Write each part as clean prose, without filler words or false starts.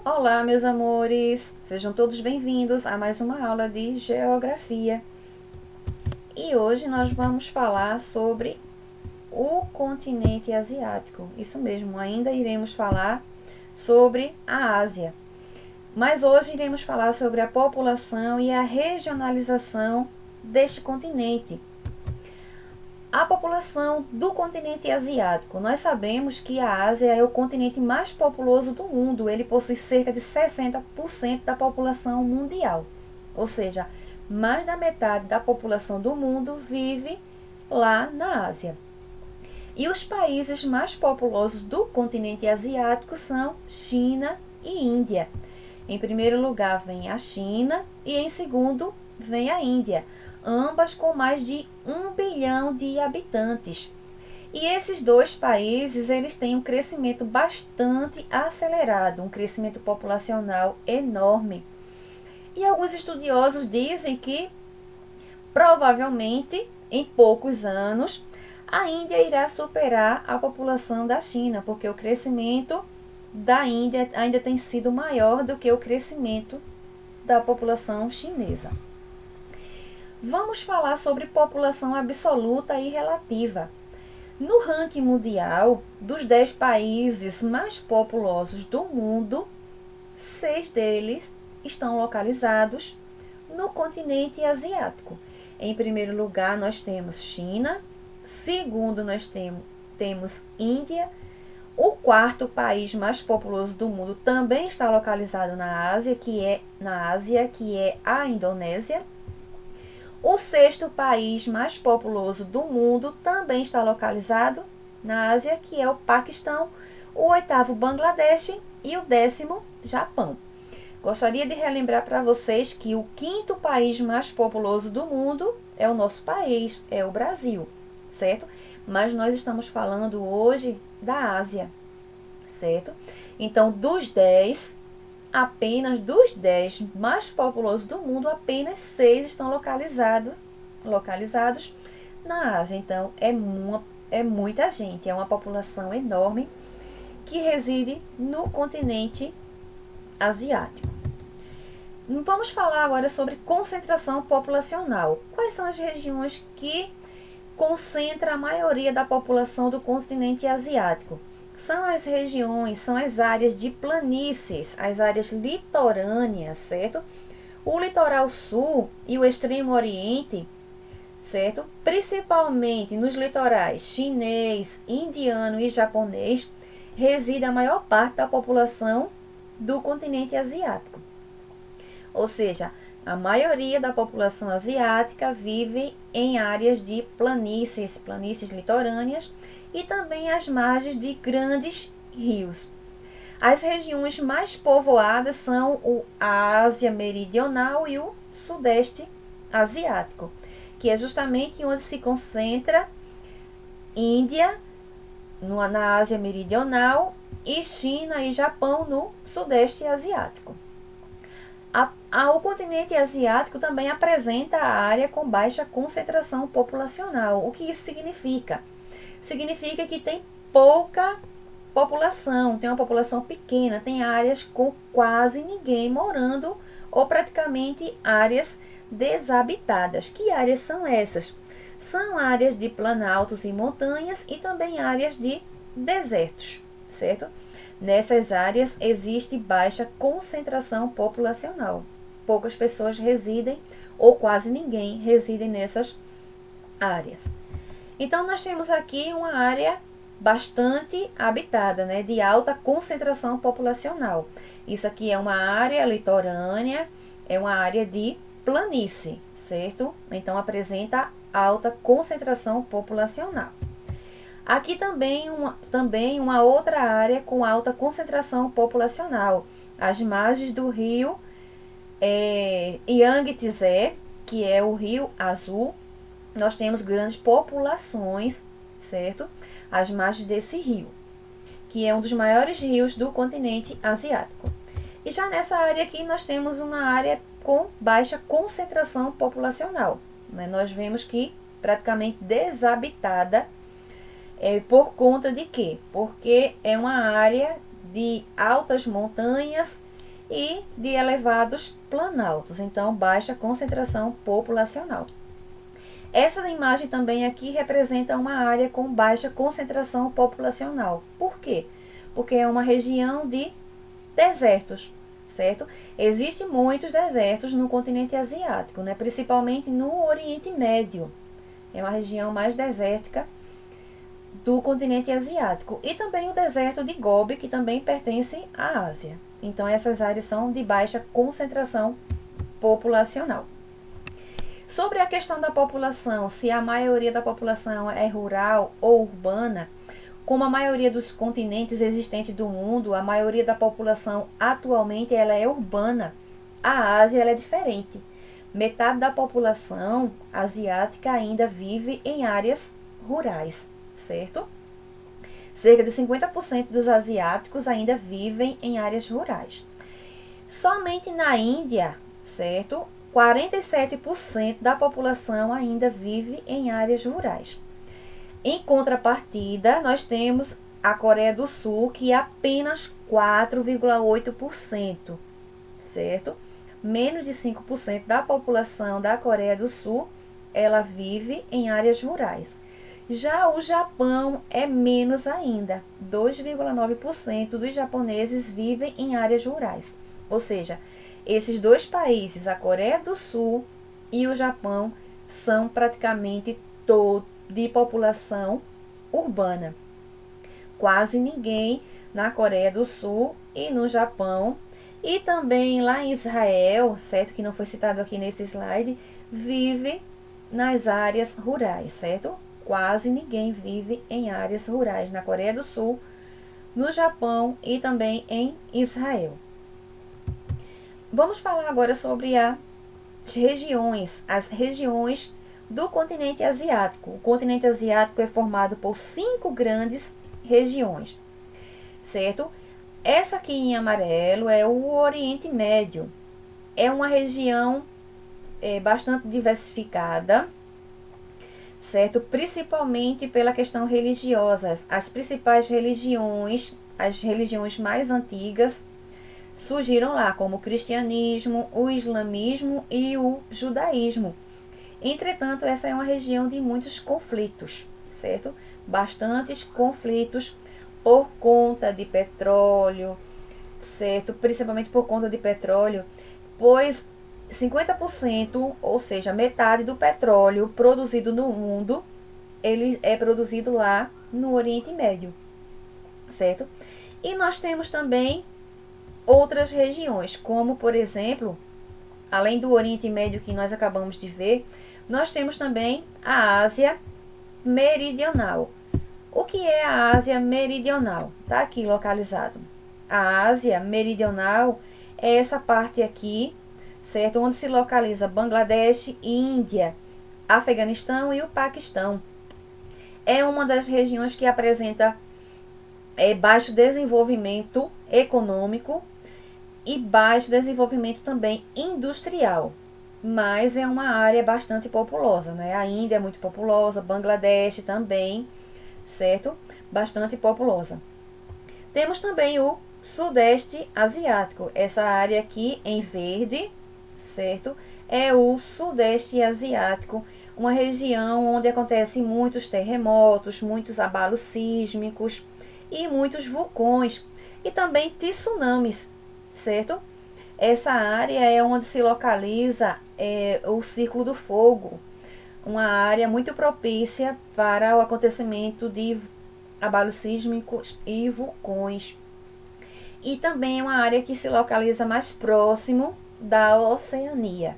Olá, meus amores! Sejam todos bem-vindos a mais uma aula de Geografia. E hoje nós vamos falar sobre o continente asiático. Isso mesmo, ainda iremos falar sobre a Ásia. Mas hoje iremos falar sobre a população e a regionalização deste continente. A população do continente asiático. Nós sabemos que a Ásia é o continente mais populoso do mundo. Ele possui cerca de 60% da população mundial. Ou seja, mais da metade da população do mundo vive lá na Ásia. E os países mais populosos do continente asiático são China e Índia. Em primeiro lugar vem a China e em segundo vem a Índia, ambas com mais de 1 bilhão de habitantes. E esses dois países, eles têm um crescimento bastante acelerado, um crescimento populacional enorme. E alguns estudiosos dizem que, provavelmente, em poucos anos, a Índia irá superar a população da China, porque o crescimento da Índia ainda tem sido maior do que o crescimento da população chinesa. Vamos falar sobre população absoluta e relativa. No ranking mundial, dos 10 países mais populosos do mundo, 6 deles estão localizados no continente asiático. Em primeiro lugar, nós temos China. Segundo, nós temos Índia. O quarto país mais populoso do mundo também está localizado na Ásia, que é a Indonésia. O sexto país mais populoso do mundo também está localizado na Ásia, que é o Paquistão. O oitavo, Bangladesh, e o 10º, Japão. Gostaria de relembrar para vocês que o quinto país mais populoso do mundo é o nosso país, é o Brasil, certo? Mas nós estamos falando hoje da Ásia, certo? Então, apenas dos 10 mais populosos do mundo, apenas 6 estão localizados na Ásia. Então, é muita gente, é uma população enorme que reside no continente asiático. Vamos falar agora sobre concentração populacional. Quais são as regiões que concentram a maioria da população do continente asiático? São as áreas de planícies, as áreas litorâneas, certo? O litoral sul e o extremo oriente, certo? Principalmente nos litorais chinês, indiano e japonês, reside a maior parte da população do continente asiático. Ou seja, a maioria da população asiática vive em áreas de planícies litorâneas e também às margens de grandes rios. As regiões mais povoadas são a Ásia Meridional e o Sudeste Asiático, que é justamente onde se concentra Índia, na Ásia Meridional, e China e Japão no Sudeste Asiático. O continente asiático também apresenta a área com baixa concentração populacional. O que isso significa? Significa que tem pouca população, tem uma população pequena, tem áreas com quase ninguém morando ou praticamente áreas desabitadas. Que áreas são essas? São áreas de planaltos e montanhas e também áreas de desertos, certo? Nessas áreas existe baixa concentração populacional. Poucas pessoas residem ou quase ninguém reside nessas áreas. Então, nós temos aqui uma área bastante habitada, né, de alta concentração populacional. Isso aqui é uma área litorânea, é uma área de planície, certo? Então, apresenta alta concentração populacional. Aqui também uma outra área com alta concentração populacional, as margens do rio Yangtze, que é o Rio Azul. Nós temos grandes populações, certo? Às margens desse rio, que é um dos maiores rios do continente asiático. E já nessa área aqui nós temos uma área com baixa concentração populacional, né? Nós vemos que praticamente desabitada. Por conta de quê? Porque é uma área de altas montanhas e de elevados planaltos, então baixa concentração populacional. Essa imagem também aqui representa uma área com baixa concentração populacional. Por quê? Porque é uma região de desertos, certo? Existem muitos desertos no continente asiático, né? Principalmente no Oriente Médio. É uma região mais desértica do continente asiático. E também o deserto de Gobi, que também pertence à Ásia. Então, essas áreas são de baixa concentração populacional. Sobre a questão da população, se a maioria da população é rural ou urbana, como a maioria dos continentes existentes do mundo, a maioria da população atualmente ela é urbana. A Ásia ela é diferente. Metade da população asiática ainda vive em áreas rurais, certo? Cerca de 50% dos asiáticos ainda vivem em áreas rurais. Somente na Índia, certo? 47% da população ainda vive em áreas rurais. Em contrapartida, nós temos a Coreia do Sul, que é apenas 4,8%, certo? Menos de 5% da população da Coreia do Sul, ela vive em áreas rurais. Já o Japão é menos ainda, 2,9% dos japoneses vivem em áreas rurais. Ou seja, esses dois países, a Coreia do Sul e o Japão, são praticamente todos de população urbana. Quase ninguém na Coreia do Sul e no Japão, e também lá em Israel, certo? Que não foi citado aqui nesse slide, vive nas áreas rurais, certo? Quase ninguém vive em áreas rurais na Coreia do Sul, no Japão e também em Israel. Vamos falar agora sobre as regiões do continente asiático. O continente asiático é formado por 5 grandes regiões, certo? Essa aqui em amarelo é o Oriente Médio. É uma região bastante diversificada, certo? Principalmente pela questão religiosa. As principais religiões, as religiões mais antigas, surgiram lá, como o cristianismo, o islamismo e o judaísmo. Entretanto, essa é uma região de muitos conflitos, certo? Bastantes conflitos por conta de petróleo, certo? Principalmente por conta de petróleo, pois 50%, ou seja, metade do petróleo produzido no mundo, ele é produzido lá no Oriente Médio, certo? E nós temos também outras regiões, como por exemplo, além do Oriente Médio que nós acabamos de ver, nós temos também a Ásia Meridional. O que é a Ásia Meridional? Está aqui localizado. A Ásia Meridional é essa parte aqui, certo? Onde se localiza Bangladesh, Índia, Afeganistão e o Paquistão. É uma das regiões que apresenta baixo desenvolvimento econômico e baixo desenvolvimento também industrial. Mas é uma área bastante populosa, né? A Índia é muito populosa, Bangladesh também, certo? Bastante populosa. Temos também o Sudeste Asiático. Essa área aqui em verde, certo? É o Sudeste Asiático, uma região onde acontecem muitos terremotos, muitos abalos sísmicos e muitos vulcões e também tsunamis, certo? Essa área é onde se localiza o Círculo do Fogo, uma área muito propícia para o acontecimento de abalos sísmicos e vulcões. E também é uma área que se localiza mais próximo da Oceania,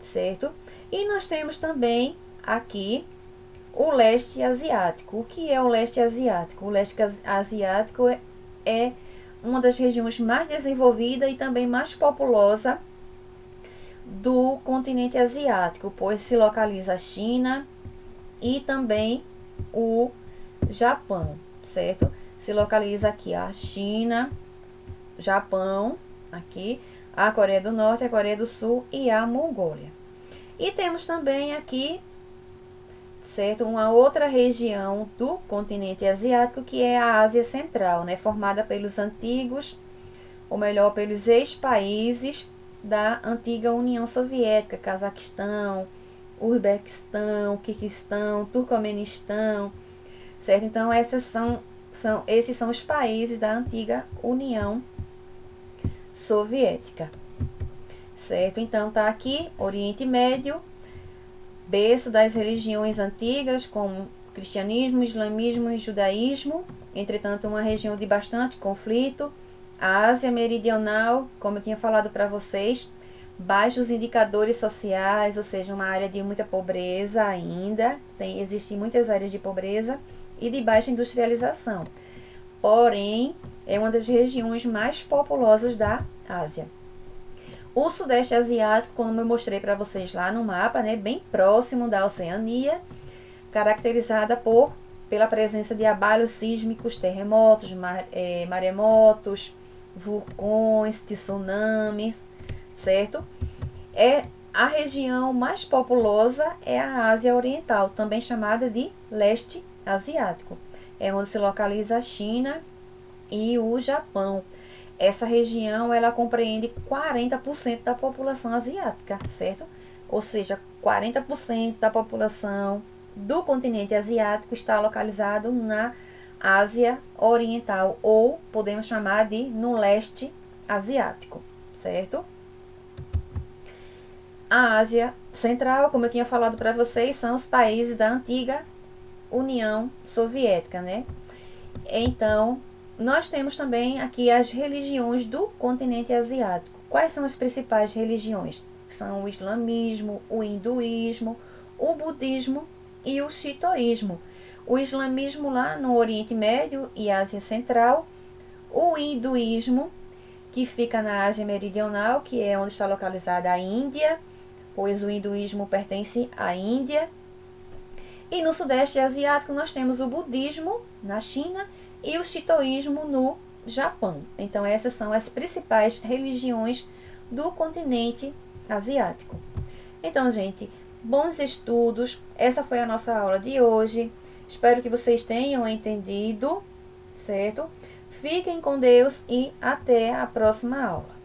certo? E nós temos também aqui o leste asiático. O que é o leste asiático? O leste asiático é uma das regiões mais desenvolvidas e também mais populosa do continente asiático, pois se localiza a China e também o Japão, certo? Se localiza aqui a China, Japão, aqui, a Coreia do Norte, a Coreia do Sul e a Mongólia. E temos também aqui, certo, uma outra região do continente asiático que é a Ásia Central, né, formada pelos antigos ou melhor, pelos ex-países da antiga União Soviética, Cazaquistão, Uzbequistão, Quirguistão, Turcomenistão, certo? Então, esses são os países da antiga União Soviética, certo? Então, tá aqui, Oriente Médio, berço das religiões antigas, como cristianismo, islamismo e judaísmo, entretanto, uma região de bastante conflito. A Ásia Meridional, como eu tinha falado para vocês, baixos indicadores sociais, ou seja, uma área de muita pobreza ainda, existem muitas áreas de pobreza e de baixa industrialização. Porém, é uma das regiões mais populosas da Ásia. O Sudeste Asiático, como eu mostrei para vocês lá no mapa, né, bem próximo da Oceania, caracterizada pela presença de abalos sísmicos, terremotos, maremotos, vulcões, tsunamis, certo? A região mais populosa é a Ásia Oriental, também chamada de Leste Asiático. É onde se localiza a China e o Japão. Essa região, ela compreende 40% da população asiática, certo? Ou seja, 40% da população do continente asiático está localizado na Ásia Oriental, ou podemos chamar de no Leste Asiático, certo? A Ásia Central, como eu tinha falado para vocês, são os países da antiga União Soviética, né? Então, nós temos também aqui as religiões do continente asiático. Quais são as principais religiões? São o islamismo, o hinduísmo, o budismo e o shintoísmo. O islamismo lá no Oriente Médio e Ásia Central, o hinduísmo, que fica na Ásia Meridional, que é onde está localizada a Índia, pois o hinduísmo pertence à Índia. E no Sudeste Asiático nós temos o budismo na China e o shintoísmo no Japão. Então essas são as principais religiões do continente asiático. Então, gente, bons estudos. Essa foi a nossa aula de hoje. Espero que vocês tenham entendido, certo? Fiquem com Deus e até a próxima aula.